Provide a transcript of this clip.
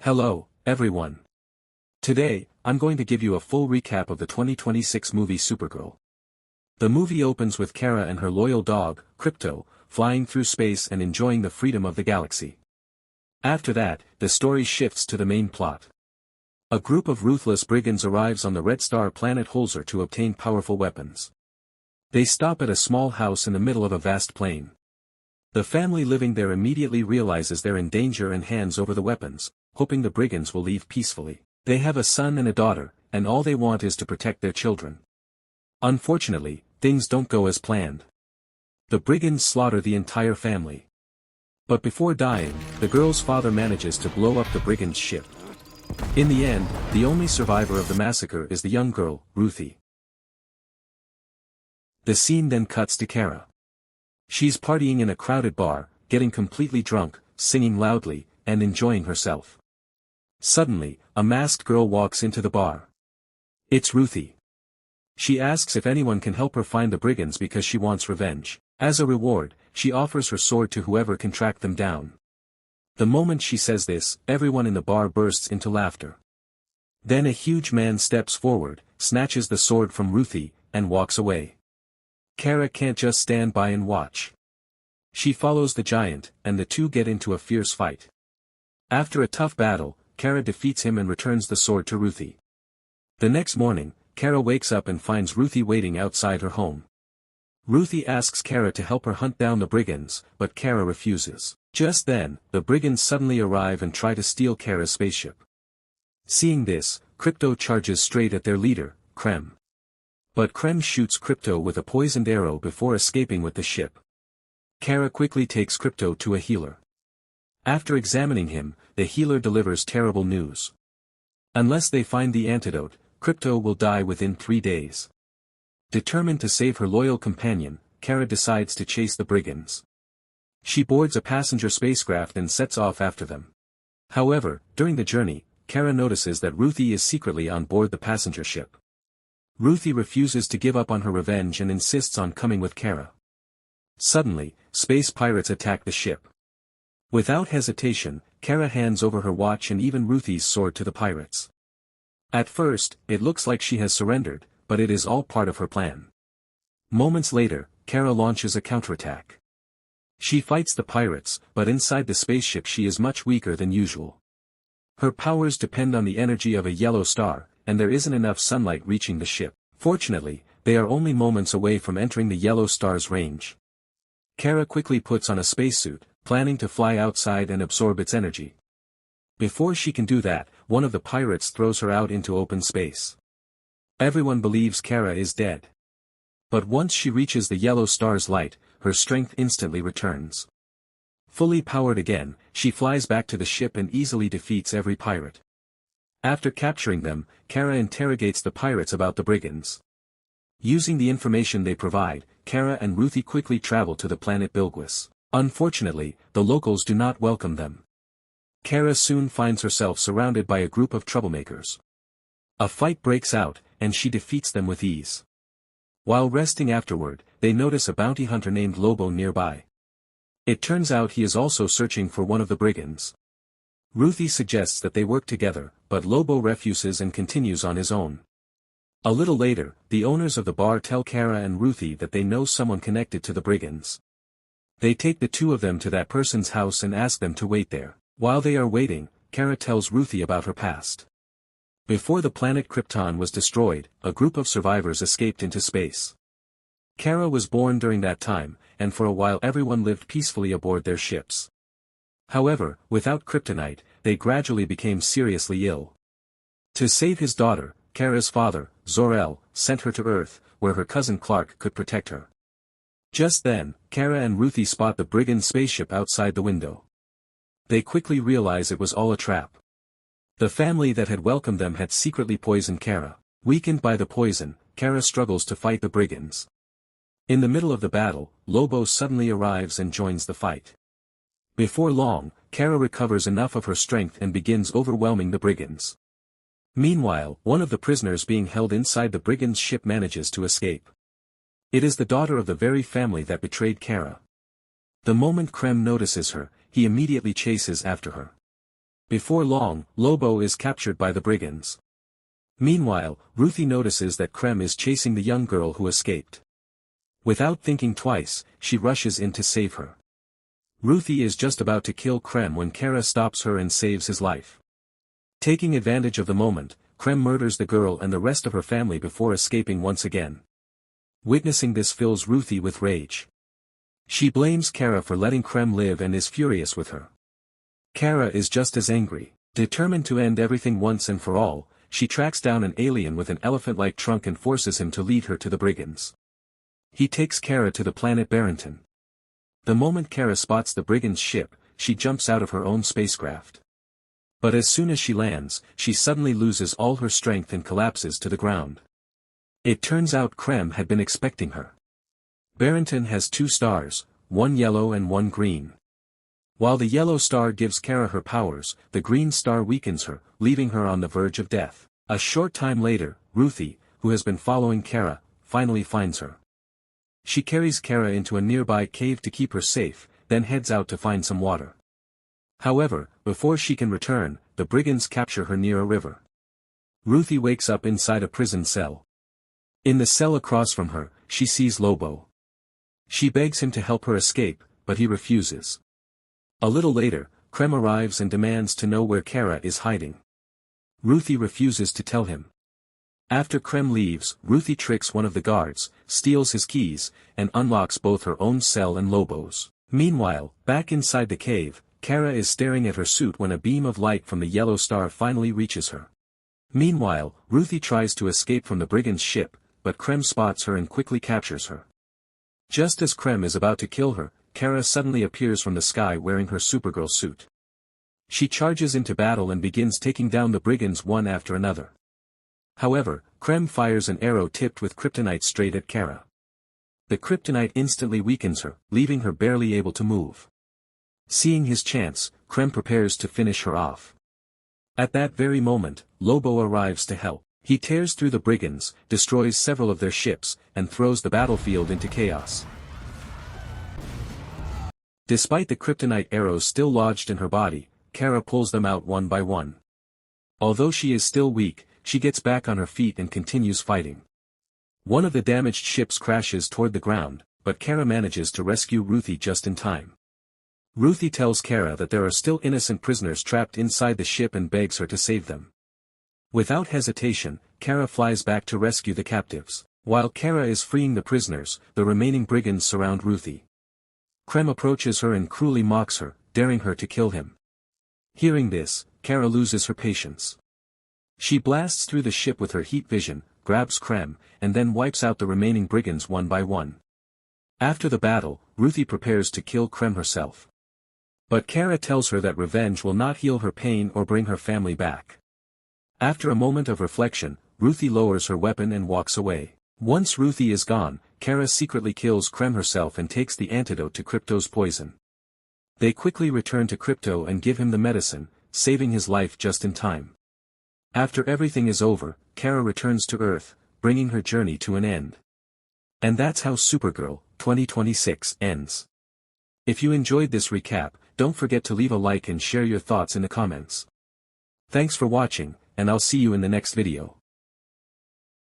Hello, everyone. Today, I'm going to give you a full recap of the 2026 movie Supergirl. The movie opens with Cara and her loyal dog, Krypto, flying through space and enjoying the freedom of the galaxy. After that, the story shifts to the main plot. A group of ruthless brigands arrives on the Red Star planet Hoer to obtain powerful weapons. They stop at a small house in the middle of a vast plain. The family living there immediately realizes they're in danger and hands over the weapons, hoping the brigands will leave peacefully. They have a son and a daughter, and all they want is to protect their children. Unfortunately, things don't go as planned. The brigands slaughter the entire family. But before dying, the girl's father manages to blow up the brigands' ship. In the end, the only survivor of the massacre is the young girl, Ruthie. The scene then cuts to Cara. She's partying in a crowded bar, getting completely drunk, singing loudly, and enjoying herself. Suddenly, a masked girl walks into the bar. It's Ruthie. She asks if anyone can help her find the brigands because she wants revenge. As a reward, she offers her sword to whoever can track them down. The moment she says this, everyone in the bar bursts into laughter. Then a huge man steps forward, snatches the sword from Ruthie, and walks away. Cara can't just stand by and watch. She follows the giant, and the two get into a fierce fight. After a tough battle, Cara defeats him and returns the sword to Ruthie. The next morning, Cara wakes up and finds Ruthie waiting outside her home. Ruthie asks Cara to help her hunt down the brigands, but Cara refuses. Just then, the brigands suddenly arrive and try to steal Cara's spaceship. Seeing this, Krypto charges straight at their leader, Krem. But Krem shoots Krypto with a poisoned arrow before escaping with the ship. Cara quickly takes Krypto to a healer. After examining him, the healer delivers terrible news. Unless they find the antidote, Krypto will die within 3 days. Determined to save her loyal companion, Cara decides to chase the brigands. She boards a passenger spacecraft and sets off after them. However, during the journey, Cara notices that Ruthie is secretly on board the passenger ship. Ruthie refuses to give up on her revenge and insists on coming with Cara. Suddenly, space pirates attack the ship. Without hesitation, Cara hands over her watch and even Ruthie's sword to the pirates. At first, it looks like she has surrendered, but it is all part of her plan. Moments later, Cara launches a counterattack. She fights the pirates, but inside the spaceship she is much weaker than usual. Her powers depend on the energy of a yellow star, and there isn't enough sunlight reaching the ship. Fortunately, they are only moments away from entering the yellow star's range. Cara quickly puts on a spacesuit, planning to fly outside and absorb its energy. Before she can do that, one of the pirates throws her out into open space. Everyone believes Cara is dead. But once she reaches the yellow star's light, her strength instantly returns. Fully powered again, she flies back to the ship and easily defeats every pirate. After capturing them, Cara interrogates the pirates about the brigands. Using the information they provide, Cara and Ruthie quickly travel to the planet Bilguis. Unfortunately, the locals do not welcome them. Cara soon finds herself surrounded by a group of troublemakers. A fight breaks out, and she defeats them with ease. While resting afterward, they notice a bounty hunter named Lobo nearby. It turns out he is also searching for one of the brigands. Ruthie suggests that they work together, but Lobo refuses and continues on his own. A little later, the owners of the bar tell Cara and Ruthie that they know someone connected to the brigands. They take the two of them to that person's house and ask them to wait there. While they are waiting, Cara tells Ruthie about her past. Before the planet Krypton was destroyed, a group of survivors escaped into space. Cara was born during that time, and for a while everyone lived peacefully aboard their ships. However, without kryptonite, they gradually became seriously ill. To save his daughter, Cara's father, Zor-El, sent her to Earth, where her cousin Clark could protect her. Just then, Cara and Ruthie spot the brigand spaceship outside the window. They quickly realize it was all a trap. The family that had welcomed them had secretly poisoned Cara. Weakened by the poison, Cara struggles to fight the brigands. In the middle of the battle, Lobo suddenly arrives and joins the fight. Before long, Cara recovers enough of her strength and begins overwhelming the brigands. Meanwhile, one of the prisoners being held inside the brigands' ship manages to escape. It is the daughter of the very family that betrayed Cara. The moment Krem notices her, he immediately chases after her. Before long, Lobo is captured by the brigands. Meanwhile, Ruthie notices that Creme is chasing the young girl who escaped. Without thinking twice, she rushes in to save her. Ruthie is just about to kill Creme when Cara stops her and saves his life. Taking advantage of the moment, Creme murders the girl and the rest of her family before escaping once again. Witnessing this fills Ruthie with rage. She blames Cara for letting Creme live and is furious with her. Cara is just as angry. Determined to end everything once and for all, she tracks down an alien with an elephant-like trunk and forces him to lead her to the brigands. He takes Cara to the planet Barington. The moment Cara spots the brigands' ship, she jumps out of her own spacecraft. But as soon as she lands, she suddenly loses all her strength and collapses to the ground. It turns out Creme had been expecting her. Barington has 2 stars, one yellow and one green. While the yellow star gives Cara her powers, the green star weakens her, leaving her on the verge of death. A short time later, Ruthie, who has been following Cara, finally finds her. She carries Cara into a nearby cave to keep her safe, then heads out to find some water. However, before she can return, the brigands capture her near a river. Ruthie wakes up inside a prison cell. In the cell across from her, she sees Lobo. She begs him to help her escape, but he refuses. A little later, Creme arrives and demands to know where Cara is hiding. Ruthie refuses to tell him. After Creme leaves, Ruthie tricks one of the guards, steals his keys, and unlocks both her own cell and Lobo's. Meanwhile, back inside the cave, Cara is staring at her suit when a beam of light from the yellow star finally reaches her. Meanwhile, Ruthie tries to escape from the brigand's ship, but Creme spots her and quickly captures her. Just as Creme is about to kill her, Cara suddenly appears from the sky wearing her Supergirl suit. She charges into battle and begins taking down the brigands one after another. However, Creme fires an arrow tipped with kryptonite straight at Cara. The kryptonite instantly weakens her, leaving her barely able to move. Seeing his chance, Creme prepares to finish her off. At that very moment, Lobo arrives to help. He tears through the brigands, destroys several of their ships, and throws the battlefield into chaos. Despite the kryptonite arrows still lodged in her body, Cara pulls them out one by one. Although she is still weak, she gets back on her feet and continues fighting. One of the damaged ships crashes toward the ground, but Cara manages to rescue Ruthie just in time. Ruthie tells Cara that there are still innocent prisoners trapped inside the ship and begs her to save them. Without hesitation, Cara flies back to rescue the captives. While Cara is freeing the prisoners, the remaining brigands surround Ruthie. Creme approaches her and cruelly mocks her, daring her to kill him. Hearing this, Cara loses her patience. She blasts through the ship with her heat vision, grabs Creme, and then wipes out the remaining brigands one by one. After the battle, Ruthie prepares to kill Creme herself. But Cara tells her that revenge will not heal her pain or bring her family back. After a moment of reflection, Ruthie lowers her weapon and walks away. Once Ruthie is gone, Cara secretly kills Creme herself and takes the antidote to Krypto's poison. They quickly return to Krypto and give him the medicine, saving his life just in time. After everything is over, Cara returns to Earth, bringing her journey to an end. And that's how Supergirl 2026 ends. If you enjoyed this recap, don't forget to leave a like and share your thoughts in the comments. Thanks for watching, and I'll see you in the next video.